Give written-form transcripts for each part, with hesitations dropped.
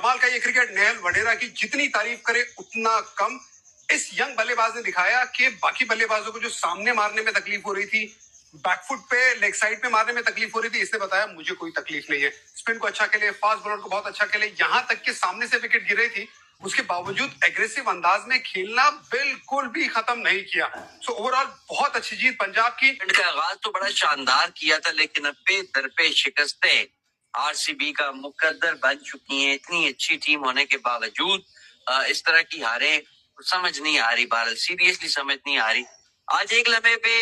कमाल का ये क्रिकेट। नेहल वडेरा की जितनी तारीफ करे उतना कम। इस यंग बल्लेबाज ने दिखाया कि बाकी बल्लेबाजों को जो सामने मारने में तकलीफ हो रही थी, बैकफुट पे लेग साइड पे मारने में तकलीफ हो रही थी, इसने बताया मुझे कोई तकलीफ नहीं है। स्पिन को अच्छा खेले, फास्ट बॉलर को बहुत अच्छा खेले, यहां तक कि सामने से विकेट गिर रही थी उसके बावजूद एग्रेसिव अंदाज में खेलना बिल्कुल भी खत्म नहीं किया। सो ओवरऑल बहुत अच्छी जीत पंजाब की। इनका आगाज तो बड़ा शानदार किया था, लेकिन अब पे शिकस्तें आरसीबी का मुकद्दर बन चुकी हैं। इतनी अच्छी टीम होने के बावजूद इस तरह की हारें समझ नहीं आ रही। भारत सीरियसली समझ नहीं आ रही। आज एक लम्हे पे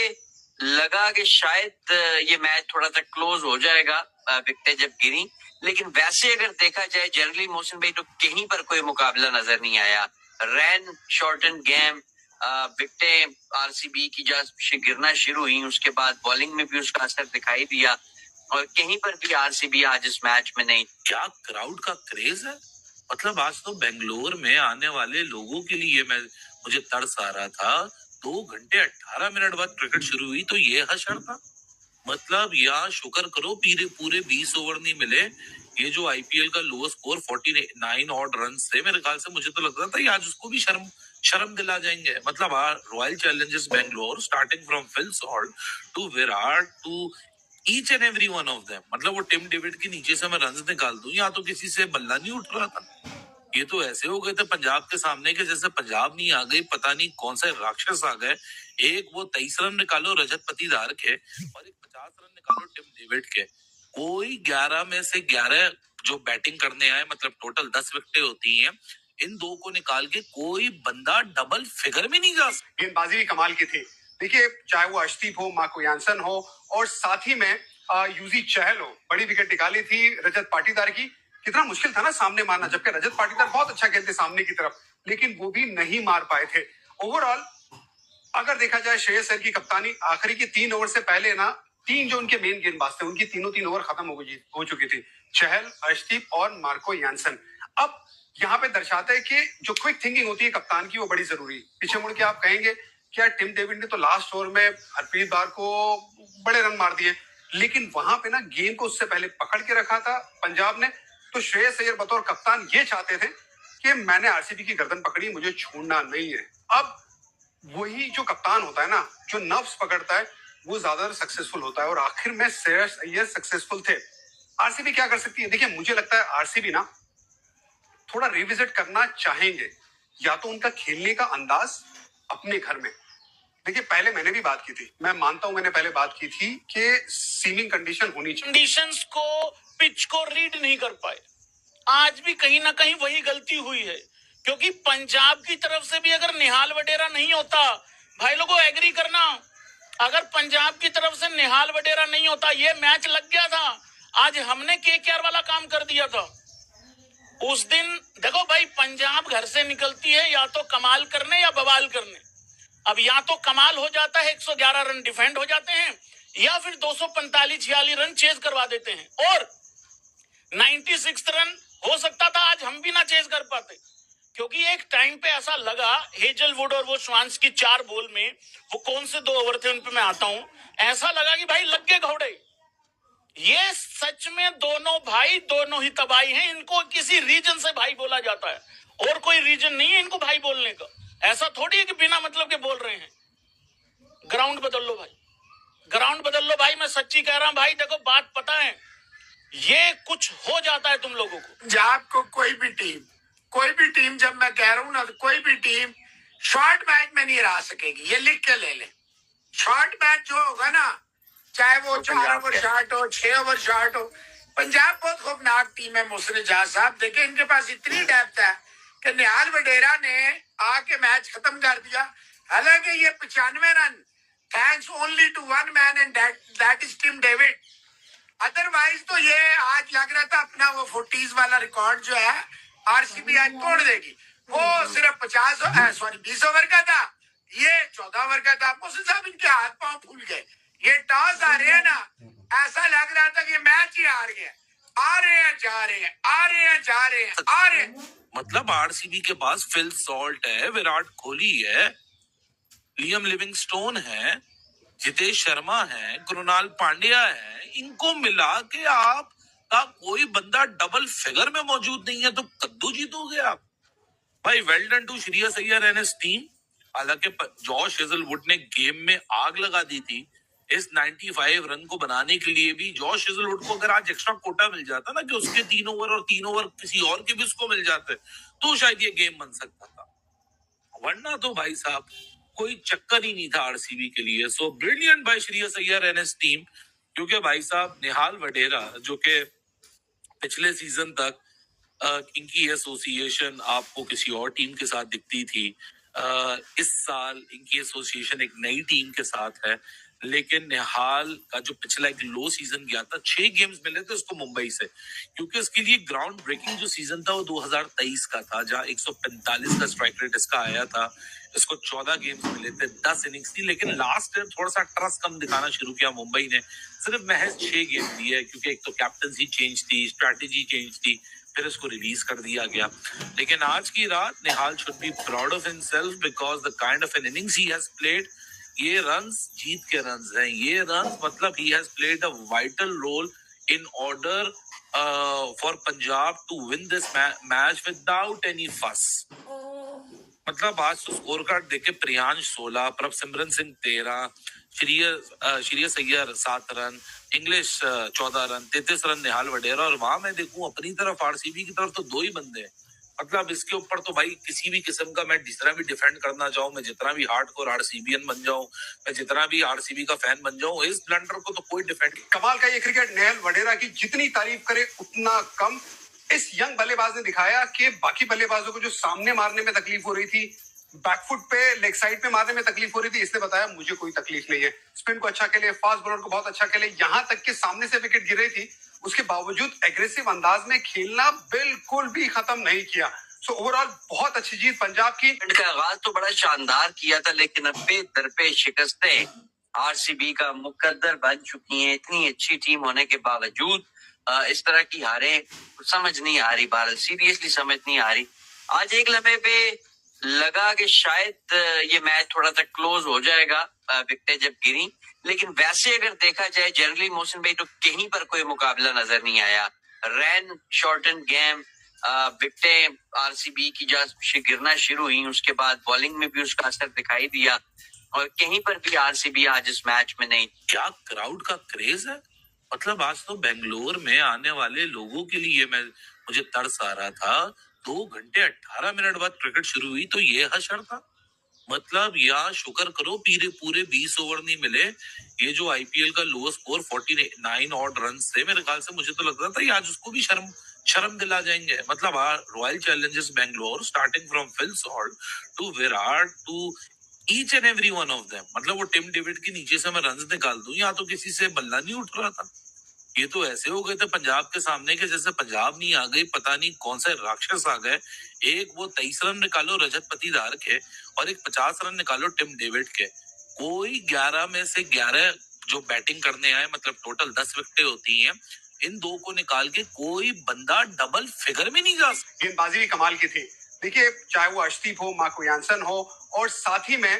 लगा कि शायद ये मैच थोड़ा सा क्लोज हो जाएगा विकेटें जब गिरी, लेकिन वैसे अगर देखा जाए जनरली मोहसिन भाई तो कहीं पर कोई मुकाबला नजर नहीं आया। रन शॉर्टन गेम, विकेटें आरसीबी की जब गिरना शुरू हुई उसके बाद बॉलिंग में भी उसका असर दिखाई दिया और कहीं पर भी आरसीबी आज इस मैच में नहीं। क्या क्राउड का क्रेज है। मतलब आज तो बेंगलोर में आने वाले लोगों के लिए मुझे तरस आ रहा था। 2 घंटे 18 मिनट बाद क्रिकेट शुरू हुई तो ये हशर था। मतलब यहाँ शुक्र करो पूरे 20 ओवर नहीं मिले। ये जो आईपीएल का लोएस्ट स्कोर 49 ऑड रन थे, मेरे ख्याल से मुझे तो लग रहा था ये आज उसको भी शर्म दिला जाएंगे। मतलब Royal Challengers Bangalore starting from Phil Salt to Virat to each and every one of them, मतलब वो टिम डेविड के नीचे से मैं रन निकाल दूं या तो किसी से बल्ला नहीं उठ रहा था। ये तो ऐसे हो गए थे पंजाब के सामने के जैसे पंजाब नहीं आ गई, पता नहीं कौन से राक्षस आ गए। एक वो 23 रन निकालो रजत पटीदार के और एक 50 रन निकालो टिम डेविड के। कोई 11 में से 11 जो बैटिंग करने आए, मतलब टोटल 10 विकेटें होती हैं, इन 2 को निकाल के कोई बंदा डबल फिगर में नहीं जा सकता। गेंदबाजी भी कमाल की थी। देखिए, चाहे वो अर्शदीप हो, मार्को यानसन हो और साथ ही में यूजी चहल हो, बड़ी विकेट निकाली थी रजत पाटीदार की। कितना मुश्किल था ना सामने मारना, जबकि रजत पाटीदार बहुत अच्छा खेलते सामने की तरफ, लेकिन वो भी नहीं मार पाए थे। ओवरऑल अगर देखा जाए श्रेयस अय्यर की कप्तानी, आखिरी की 3 ओवर से पहले ना 3 जो उनके मेन गेंदबाज थे उनकी तीनों 3 ओवर खत्म हो चुकी थी, चहल, अर्शदीप और मार्को यानसन। अब यहाँ पे दर्शाता है कि जो क्विक थिंकिंग होती है कप्तान की वो बड़ी जरूरी है। पीछे मुड़ के आप कहेंगे क्या टिम डेविड ने तो लास्ट ओवर में हरप्रीत बार को बड़े रन मार दिए, लेकिन वहां पे ना गेम को उससे पहले पकड़ के रखा था पंजाब ने। तो श्रेयस अय्यर बतौर कप्तान ये चाहते थे कि मैंने आरसीबी की गर्दन पकड़ी, मुझे छोड़ना नहीं है। अब वही जो कप्तान होता है ना, जो नर्व्स पकड़ता है, वो ज्यादा सक्सेसफुल होता है और आखिर में श्रेयस अय्यर सक्सेसफुल थे। आरसीबी क्या कर सकती है? देखिए, मुझे लगता है आरसीबी ना थोड़ा रिविजिट करना चाहेंगे, या तो उनका खेलने का अंदाज अपने घर में। देखिए, पहले मैंने भी बात की थी, मैं मानता हूं मैंने पहले बात की थी कि सीमिंग कंडीशन होनी चाहिए। कंडीशंस को, पिच को रीड नहीं कर पाए। आज भी कहीं ना कहीं वही गलती हुई है, क्योंकि पंजाब की तरफ से भी अगर निहाल वडेरा नहीं होता, भाई लोगों एग्री करना, अगर पंजाब की तरफ से निहाल वडेरा नहीं होता ये मैच लग गया था। आज हमने केकेआर वाला काम कर दिया था उस दिन। देखो भाई, पंजाब घर से निकलती है या तो कमाल करने या बवाल करने। अब या तो कमाल हो जाता है, 111 रन डिफेंड हो जाते हैं, या फिर 245-46 रन चेज करवा देते हैं। और 96 रन हो सकता था आज हम भी ना चेज कर पाते, क्योंकि एक टाइम पे ऐसा लगा हेजलवुड और वो श्वांस की 4 बॉल में, वो कौन से 2 ओवर थे उन पे मैं आता हूं, ऐसा लगा कि भाई लग गए घोड़े। ये सच में दोनों भाई दोनों ही तबाही हैं। इनको किसी रीजन से भाई बोला जाता है और कोई रीजन नहीं है इनको भाई बोलने का। ऐसा थोड़ी है कि बिना मतलब के बोल रहे हैं। ग्राउंड बदल लो भाई, ग्राउंड बदल लो भाई, मैं सच्ची कह रहा हूं भाई। देखो बात पता है, ये कुछ हो जाता है तुम लोगों को। पंजाब को कोई भी टीम, जब मैं कह रहा हूं ना, कोई भी टीम शॉर्ट मैच में नहीं हरा सकेगी। ये लिख के ले ले। शॉर्ट मैच जो होगा ना, चाहे वो 4 ओवर शॉर्ट हो, 6 ओवर शॉर्ट हो, पंजाब बहुत खौफनाक टीम है। मोहसिन जहां साहब देखे, इनके पास इतनी डेप्थ है कि निहाल वडेरा ने आके मैच खत्म कर दिया। हालांकि ये 95 run thanks only to one man and that is Tim David. Otherwise तो ये आज लग रहा था अपना वो 40s वाला रिकॉर्ड जो है आरसीबी आज तोड़ देगी। वो सिर्फ 20 ओवर का था, ये 14 ओवर का था। मोहसिन साहब इनके हाथ पांव फूल गए। ये टॉस आ रहे हैं ना, ऐसा लग रहा था कि मैच ही हार गया। आ रहे हैं जा रहे हैं, आ रहे हैं जा रहे हैं, आ रहे हैं। मतलब आरसीबी के पास फिल सॉल्ट है, विराट कोहली है, लियम लिविंगस्टोन है, जितेश शर्मा है, कृणाल पांड्या है। इनको मिला के आप का कोई बंदा डबल फिगर में मौजूद नहीं है तो कद्दू जीतोगे आप। भाई well done to Shreyas Iyer and his team. हालांकि जॉश हेजलवुड ने गेम में आग लगा दी थी इस 95 रन को बनाने के लिए भी। जॉश हेजलवुड को अगर आज एक्स्ट्रा कोटा मिल जाता ना कि उसके 3 ओवर और 3 ओवर किसी और के भी उसको मिल जाते तो शायद ये गेम बन सकता था, वरना तो भाई साहब कोई चक्कर ही नहीं था आरसीबी के लिए। So brilliant by Shreyas Iyer and his team, क्योंकि भाई साहब निहाल वडेरा जो कि पिछले सीजन तक इनकी एसोसिएशन आपको किसी और टीम के साथ दिखती थी, इस साल इनकी एसोसिएशन एक नई टीम के साथ है। लेकिन निहाल का जो पिछला एक लो सीजन गया था, 6 गेम्स मिले थे उसको मुंबई से, क्योंकि उसके लिए ग्राउंड ब्रेकिंग जो सीजन था वो 2023 का था जहां 145 का स्ट्राइक रेट इसका आया था। इसको 14 गेम्स मिले थे, 10 इनिंग्स थी, लेकिन लास्ट ईयर थोड़ा सा ट्रस्ट कम दिखाना शुरू किया मुंबई ने, सिर्फ महज 6 गेम दिए क्योंकि एक तो कैप्टनसी चेंज थी, स्ट्रैटेजी चेंज थी, फिर इसको रिलीज कर दिया गया। लेकिन आज की रात Nihal should be proud of himself because the kind of an innings he has played. ये रन्स जीत के रन्स हैं, ये रन्स मतलब he has played a vital role in order for Punjab to win this match without any fuss. मतलब आज तो score card देखे, Priyansh 16, Prabhsimran Singh 13, Shreyas Iyer 7 run, Inglis 14 run, 33 run Nihal Wadhera. और वहां मैं देखूं अपनी तरफ आरसीबी की तरफ तो 2 ही बंदे हैं। मतलब इसके ऊपर तो भाई किसी भी किस्म का मैं जितना भी डिफेंड करना चाहूं, मैं जितना भी हार्डकोर आरसीबीएन बन जाऊं, मैं जितना भी आरसीबी का फैन बन जाऊं, इस ब्लंडर को तो कोई डिफेंड। कमाल का ये क्रिकेट, निहाल वडेरा की जितनी तारीफ करे उतना कम। इस यंग बल्लेबाज ने दिखाया कि बाकी बल्लेबाजों को जो सामने मारने में तकलीफ हो रही थी, बैकफुट पे लेग साइड पे मारने में तकलीफ हो रही थी, इसने बताया मुझे कोई तकलीफ नहीं है। स्पिन को अच्छा खेले, फास्ट बॉलर को बहुत अच्छा खेले, यहां तक कि सामने से विकेट गिर रही थी उसके बावजूद एग्रेसिव अंदाज में खेलना बिल्कुल भी खत्म नहीं किया। सो ओवरऑल बहुत अच्छी जीत पंजाब की। का आगाज तो बड़ा शानदार किया था, लेकिन अब दरपे शिकस्तें आरसीबी का मुकद्दर बन चुकी हैं। इतनी अच्छी टीम होने के बावजूद इस तरह की हारें समझ नहीं आ रही, भारत सीरियसली समझ नहीं आ रही। आज एक लम्हे पे लगा कि शायद ये मैच थोड़ा सा क्लोज हो जाएगा विकेटें जब गिरी, लेकिन वैसे अगर देखा जाए जनरली मोहसिन भाई तो कहीं पर कोई मुकाबला नजर नहीं आया। रन शॉर्टन गेम, विकेटें आरसीबी की जब गिरना शुरू हुई उसके बाद बॉलिंग में भी उसका असर दिखाई दिया और कहीं पर भी आरसीबी आज इस मैच में नहीं। क्या क्राउड का क्रेज है। मतलब आज तो बेंगलोर में आने वाले लोगों के लिए मुझे तरस आ रहा था। 2 घंटे 18 मिनट बाद क्रिकेट शुरू हुई तो ये हशर था। मतलब यहाँ शुक्र करो पूरे 20 ओवर नहीं मिले। ये जो आईपीएल का लोएस्ट स्कोर 49 ऑड रन से, मेरे ख्याल से मुझे तो लग रहा था ये आज उसको भी शर्म दिला जाएंगे। मतलब Royal Challengers Bangalore starting from Phil Salt to Virat to each and every one of them, मतलब वो टिम डेविड के नीचे से मैं रन निकाल दूं, यहाँ तो किसी से बल्ला नहीं उठ रहा था। ये तो ऐसे हो गए थे पंजाब के सामने के जैसे पंजाब नहीं आ गई, पता नहीं कौन से राक्षस आ गए। एक वो 23 रन निकालो रजत पटीदार के और एक 50 रन निकालो टिम डेविड के। कोई 11 में से 11 जो बैटिंग करने आए, मतलब टोटल 10 विकेटें होती हैं, इन 2 को निकाल के कोई बंदा डबल फिगर में नहीं जा सकता। गेंदबाजी भी कमाल की थी। देखिए चाहे वो अर्शदीप हो, मार्को यानसन हो और साथ ही में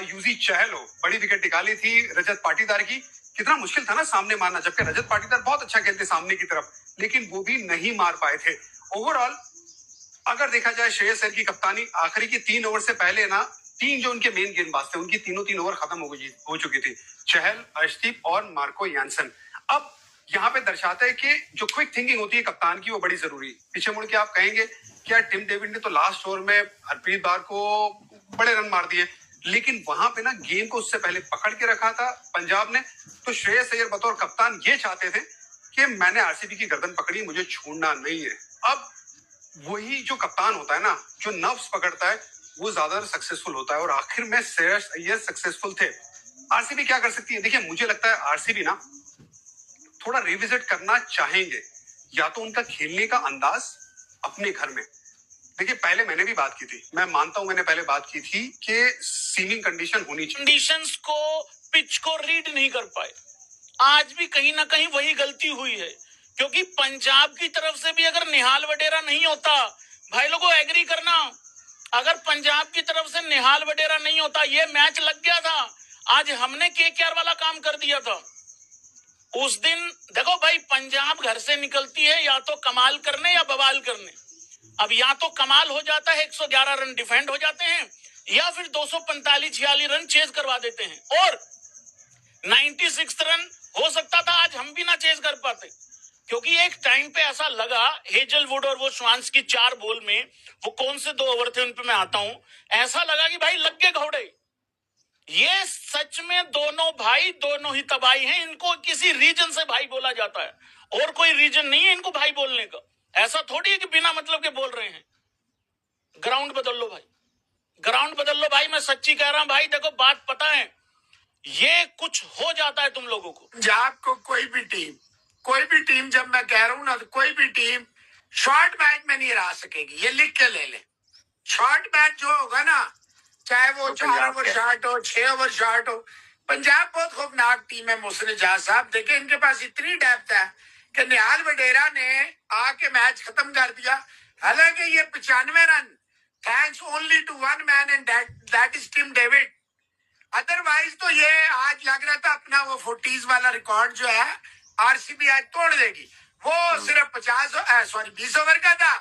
यूजी चहल हो, बड़ी विकेट निकाली थी रजत पाटीदार की। कितना मुश्किल था ना सामने मारना, जबकि रजत पाटीदार बहुत अच्छा खेलते सामने की तरफ, लेकिन वो भी नहीं मार पाए थे। ओवरऑल अगर देखा जाए श्रेयस अय्यर की कप्तानी, आखिरी के 3 ओवर से पहले ना 3 जो उनके मेन गेंदबाज थे उनकी तीनों ओवर खत्म हो चुकी थी, चहल, अर्शदीप और मार्को यानसन। अब यहाँ पे दर्शाता है कि जो क्विक थिंकिंग होती है कप्तान की वो बड़ी जरूरी। पीछे मुड़ के आप कहेंगे क्या टिम डेविड ने तो लास्ट ओवर में हरप्रीत बार को बड़े रन मार दिए, लेकिन वहां पे ना गेम को उससे पहले पकड़ के रखा था पंजाब ने। तो श्रेयस अय्यर बतौर कप्तान ये चाहते थे कि मैंने आरसीबी की गर्दन पकड़ी, मुझे छोड़ना नहीं है। अब वही जो कप्तान होता है ना, जो नर्व्स पकड़ता है वो ज्यादा सक्सेसफुल होता है, और आखिर में श्रेयस अय्यर सक्सेसफुल थे। आरसीबी क्या कर सकती है? देखिए मुझे लगता है आरसीबी ना थोड़ा रिविजिट करना चाहेंगे, या तो उनका खेलने का अंदाज अपने घर में। देखिए पहले मैंने भी बात की थी, मैं मानता हूं मैंने पहले बात की थी कि सीमिंग कंडीशन होनी चाहिए। कंडीशंस को, पिच को रीड नहीं कर पाए। आज भी कहीं ना कहीं वही गलती हुई है, क्योंकि पंजाब की तरफ से भी अगर निहाल वडेरा नहीं होता, भाई लोगों एग्री करना, अगर पंजाब की तरफ से निहाल वडेरा नहीं होता ये मैच लग गया था। आज हमने केकेआर वाला काम कर दिया था। उस दिन देखो भाई, पंजाब घर से निकलती है या तो कमाल करने या बवाल करने। अब या तो कमाल हो जाता है, 111 रन डिफेंड हो जाते हैं, या फिर 245-46 रन चेज करवा देते हैं। और 96 रन हो सकता था आज हम भी ना चेज कर पाते, क्योंकि एक टाइम पे ऐसा लगा हेजलवुड और वो श्वांस की 4 बॉल में, वो कौन से 2 ओवर थे उन पे मैं आता हूं, ऐसा लगा कि भाई लग गए घोड़े। ये सच में दोनों भाई दोनों ही तबाही हैं। इनको किसी रीजन से भाई बोला जाता है, और कोई रीजन नहीं है इनको भाई बोलने का। ऐसा थोड़ी है कि बिना मतलब के बोल रहे हैं। ग्राउंड बदल लो भाई, ग्राउंड बदल लो भाई, मैं सच्ची कह रहा हूं भाई। देखो बात पता है, ये कुछ हो जाता है तुम लोगों को। पंजाब को कोई भी टीम जब मैं कह रहा हूं ना, तो कोई भी टीम शॉर्ट मैच में नहीं हरा सकेगी। ये लिख के ले ले। शॉर्ट मैच जो होगा ना, चाहे वो 4 ओवर शॉट हो, 6 ओवर शॉट हो, पंजाब बहुत खौफनाक टीम है। मोहसिन जहां साहब देखे, इनके पास इतनी डेप्थ है कि निहाल वडेरा ने आके मैच खत्म कर दिया। हालांकि ये 95 run thanks only to one man and that is Tim David. Otherwise तो ये आज लग रहा था अपना वो 40s वाला रिकॉर्ड जो है आरसीबी आज तोड़ देगी। वो सिर्फ 20 ओवर का था,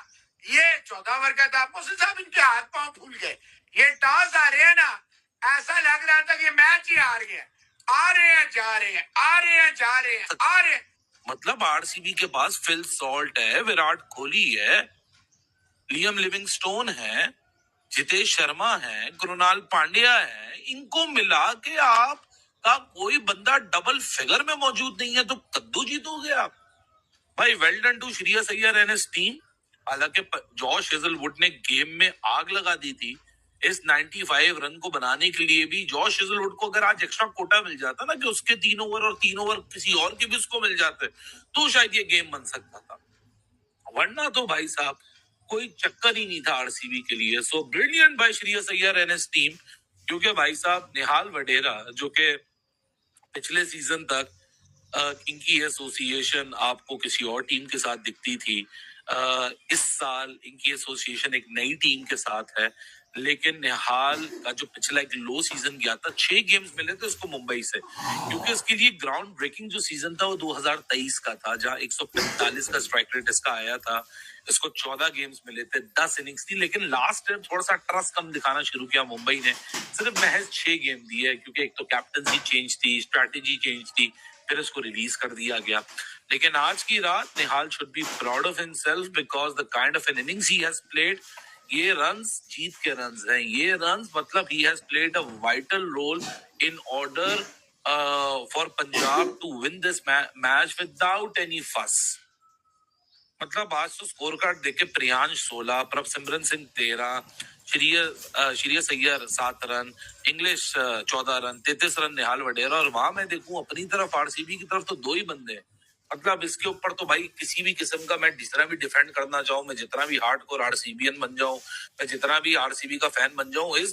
ये 14 ओवर का था। मोहसिन साहब इनके हाथ पांव फूल गए। ये टॉस आ रहे हैं ना, ऐसा लग रहा था कि मैच ही हार गया। आ रहे हैं जा रहे हैं, आ रहे हैं जा रहे हैं, आ रहे हैं। मतलब आरसीबी के पास फिल सॉल्ट है, विराट कोहली है, लियम लिविंगस्टोन है, जितेश शर्मा है, कृणाल पांड्या है। इनको मिला के आप का कोई बंदा डबल फिगर में मौजूद नहीं है, तो कद्दू जीतोगे आप भाई। Well done to Shreyas Iyer and his team. हालांकि जॉश हेजलवुड ने गेम में आग लगा दी थी। इस 95 रन को बनाने के लिए भी जॉश हेजलवुड को अगर आज एक्स्ट्रा कोटा मिल जाता ना, कि उसके 3 ओवर और 3 ओवर किसी और के भी उसको मिल जाते, तो शायद ये गेम बन सकता था। वरना तो भाई साहब कोई चक्कर ही नहीं था आरसीबी के लिए। So brilliant by Shreyas Iyer and his team. क्योंकि भाई साहब निहाल वडेरा, जो कि पिछले सीजन तक इनकी एसोसिएशन आपको किसी और टीम के साथ दिखती थी, इस साल इनकी एसोसिएशन एक नई टीम के साथ है। लेकिन निहाल का जो पिछला एक लो सीजन गया था, 6 गेम्स मिले थे उसको मुंबई से, क्योंकि उसके लिए ग्राउंड ब्रेकिंग जो सीजन था वो 2023 का था, जहां 145 का स्ट्राइक रेट इसका आया था। इसको 14 गेम्स मिले थे, 10 इनिंग्स थी। लेकिन लास्ट टाइम थोड़ा सा ट्रस्ट कम दिखाना शुरू किया मुंबई ने, सिर्फ महज 6 गेम दिए, क्योंकि एक तो कैप्टनसी चेंज थी, स्ट्रैटेजी चेंज थी, फिर इसको रिलीज कर दिया गया। लेकिन आज की रात Nihal should be proud of himself, because the kind of an innings he has played. ये रन्स जीत के रन्स हैं, ये रन्स मतलब he has played a vital role in order for Punjab to win this match without any fuss. मतलब आज तो score card देखे, Priyansh 16, Prabhsimran Singh 13, Shreyas Iyer 7 run, Inglis 14 run, 33 run Nihal Wadhera. और वहां मैं देखूं अपनी तरफ आरसीबी की तरफ तो 2 ही बंदे हैं। मतलब इसके ऊपर तो भाई किसी भी किस्म का, मैं जितना भी डिफेंड करना चाहूं, मैं जितना भी हार्डकोर आरसीबीएन बन जाऊं, मैं जितना भी आरसीबी का फैन बन जाऊं, इस